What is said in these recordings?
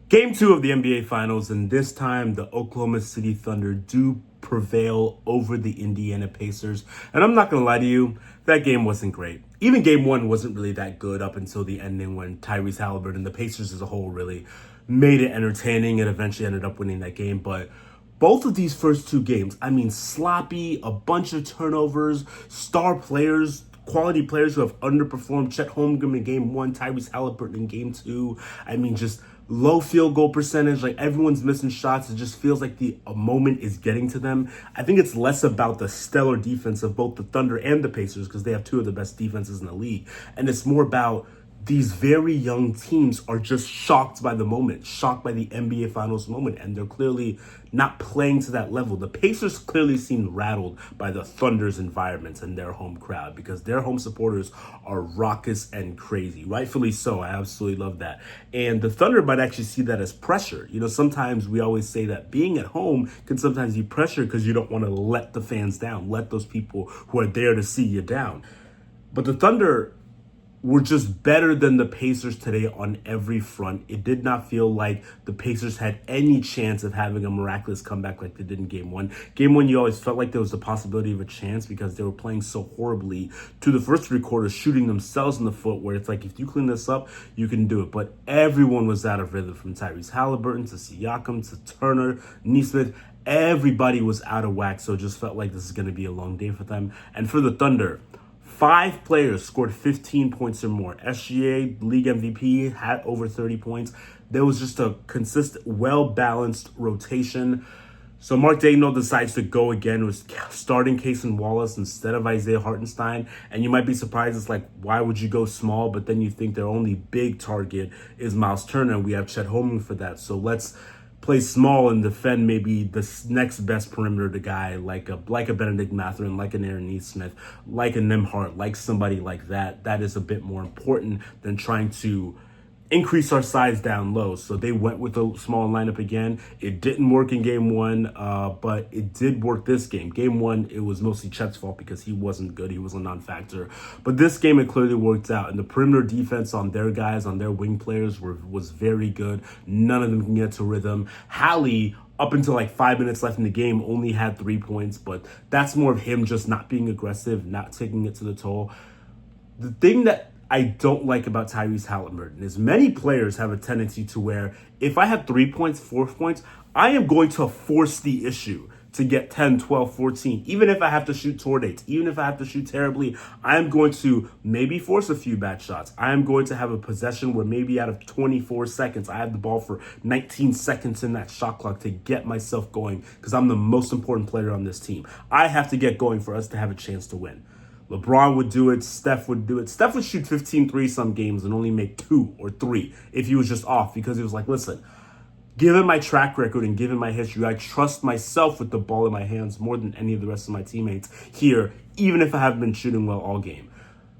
Game 2 of the NBA Finals, and this time the Oklahoma City Thunder do prevail over the Indiana Pacers. And I'm not going to lie to you, that game wasn't great. Even Game 1 wasn't really that good up until the ending when Tyrese Halliburton and the Pacers as a whole really made it entertaining and eventually ended up winning that game. But both of these first two games, I mean, sloppy, a bunch of turnovers, star players, quality players who have underperformed. Chet Holmgren in Game 1, Tyrese Halliburton in Game 2. I mean, just low field goal percentage. Like, everyone's missing shots. It just feels like the moment is getting to them. I think it's less about the stellar defense of both the Thunder and the Pacers because they have two of the best defenses in the league. And it's more about these very young teams are just shocked by the moment, shocked by the NBA Finals moment, and they're clearly not playing to that level. The Pacers clearly seem rattled by the Thunder's environment and their home crowd because their home supporters are raucous and crazy. Rightfully so. I absolutely love that. And the Thunder might actually see that as pressure. You know, sometimes we always say that being at home can sometimes be pressure because you don't want to let the fans down, let those people who are there to see you down. But the Thunder were just better than the Pacers today on every front. It did not feel like the Pacers had any chance of having a miraculous comeback like they did in Game 1. Game 1, you always felt like there was the possibility of a chance because they were playing so horribly to the first three quarters, shooting themselves in the foot, where it's like, if you clean this up, you can do it. But everyone was out of rhythm, from Tyrese Halliburton to Siakam to Turner, Nesmith. Everybody was out of whack, so it just felt like this is going to be a long day for them. And for the Thunder, 5 players scored 15 points or more. SGA, league MVP, had over 30 points. There was just a consistent, well-balanced rotation. So Mark Daigneault decides to go again with starting Cason Wallace instead of Isaiah Hartenstein. And you might be surprised. It's like, why would you go small? But then you think their only big target is Miles Turner, and we have Chet Holmgren for that. So let's play small and defend maybe the next best perimeter to guy like a Benedict Mathurin, like an Aaron Nesmith, like a Nembhard, like somebody like that. That is a bit more important than trying to increase our size down low. So they went with a small lineup again. It didn't work in Game 1, but it did work this game. Game 1, it was mostly Chet's fault because he wasn't good. He was a non-factor. But this game, it clearly worked out. And the perimeter defense on their guys, on their wing players, was very good. None of them can get to rhythm. Hallie, up until like 5 minutes left in the game, only had 3 points, but that's more of him just not being aggressive, not taking it to the toll. The thing that I don't like about Tyrese Halliburton is many players have a tendency to where if I have 3 points, 4 points, I am going to force the issue to get 10, 12, 14. Even if I have to shoot toward 8, even if I have to shoot terribly, I am going to maybe force a few bad shots. I am going to have a possession where maybe out of 24 seconds, I have the ball for 19 seconds in that shot clock to get myself going because I'm the most important player on this team. I have to get going for us to have a chance to win. LeBron would do it. Steph would do it. Steph would shoot 15 threes some games and only make 2 or 3 if he was just off because he was like, listen, given my track record and given my history, I trust myself with the ball in my hands more than any of the rest of my teammates here, even if I haven't been shooting well all game.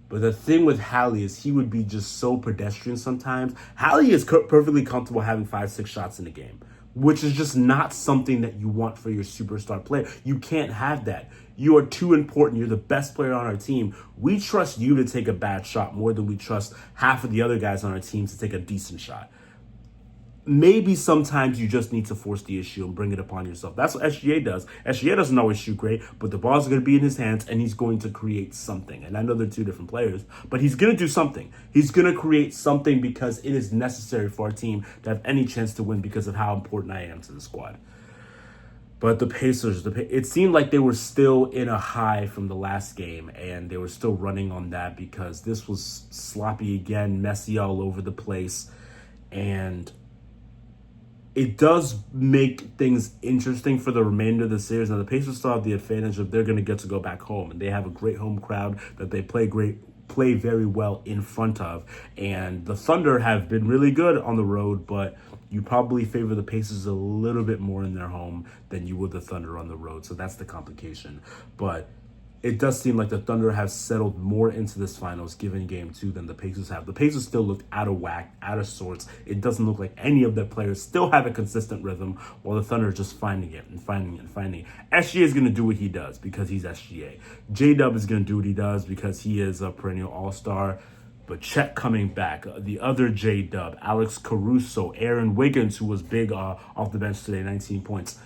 But the thing with Hallie is he would be just so pedestrian sometimes. Hallie is perfectly comfortable having 5-6 shots in a game, which is just not something that you want for your superstar player. You can't have that. You are too important. You're the best player on our team. We trust you to take a bad shot more than we trust half of the other guys on our team to take a decent shot. Maybe sometimes you just need to force the issue and bring it upon yourself. That's what SGA does. SGA doesn't always shoot great, but the ball's going to be in his hands and he's going to create something. And I know they're two different players, but he's going to do something. He's going to create something because it is necessary for our team to have any chance to win because of how important I am to the squad. But the Pacers, it seemed like they were still in a high from the last game, and they were still running on that because this was sloppy again, messy all over the place. And it does make things interesting for the remainder of the series. Now, the Pacers still have the advantage of they're going to get to go back home, and they have a great home crowd that they play very well in front of. And the Thunder have been really good on the road, but you probably favor the Pacers a little bit more in their home than you would the Thunder on the road. So that's the complication. But it does seem like the Thunder have settled more into this finals given Game 2 than the Pacers have. The Pacers still look out of whack, out of sorts. It doesn't look like any of their players still have a consistent rhythm, while the Thunder are just finding it and finding it and finding it. SGA is going to do what he does because he's SGA. J-Dub is going to do what he does because he is a perennial all-star. But Chet coming back, the other J-Dub, Alex Caruso, Aaron Wiggins, who was big off the bench today, 19 points.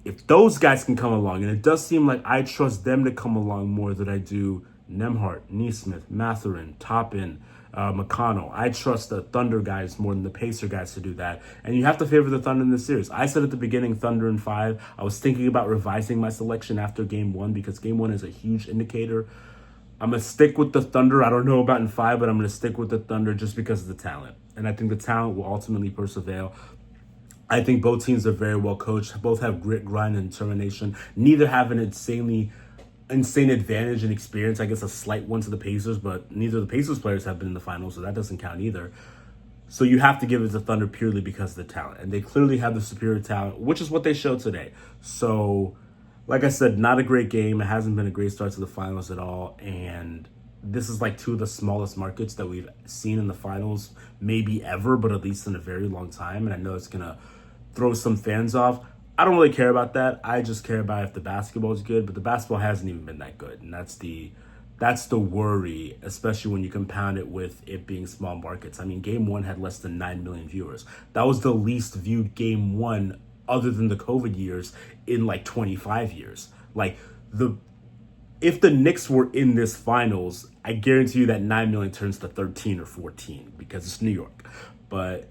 If those guys can come along, and it does seem like I trust them to come along more than I do Nembhard, Nesmith, Mathurin, Toppin, McConnell. I trust the Thunder guys more than the Pacer guys to do that. And you have to favor the Thunder in this series. I said at the beginning, Thunder in 5. I was thinking about revising my selection after Game 1 because Game 1 is a huge indicator. I'm going to stick with the Thunder. I don't know about in 5, but I'm going to stick with the Thunder just because of the talent. And I think the talent will ultimately prevail. I think both teams are very well coached. Both have grit, grind, and determination. Neither have an insane advantage and experience. I guess a slight one to the Pacers, but neither of the Pacers players have been in the finals, so that doesn't count either. So you have to give it to Thunder purely because of the talent. And they clearly have the superior talent, which is what they showed today. So, like I said, not a great game. It hasn't been a great start to the finals at all. And this is like 2 of the smallest markets that we've seen in the finals, maybe ever, but at least in a very long time. And I know it's going to throw some fans off. I don't really care about that. I just care about if the basketball is good, but the basketball hasn't even been that good. And that's the worry, especially when you compound it with it being small markets. I mean, Game 1 had less than 9 million viewers. That was the least viewed Game 1 other than the COVID years in like 25 years. Like, if the Knicks were in this finals, I guarantee you that 9 million turns to 13 or 14 because it's New York. But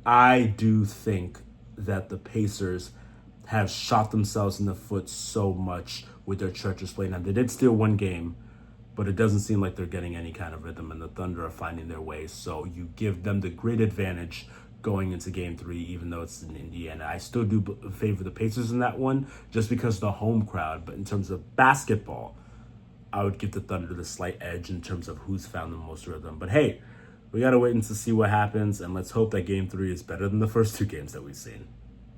I do think that the Pacers have shot themselves in the foot so much with their treacherous play. Now, they did steal one game, but it doesn't seem like they're getting any kind of rhythm, and the Thunder are finding their way. So you give them the great advantage going into Game 3, even though it's in Indiana. I still do favor the Pacers in that one, just because of the home crowd. But in terms of basketball, I would give the Thunder the slight edge in terms of who's found the most rhythm. But hey, we got to wait and to see what happens, and let's hope that Game 3 is better than the first 2 games that we've seen.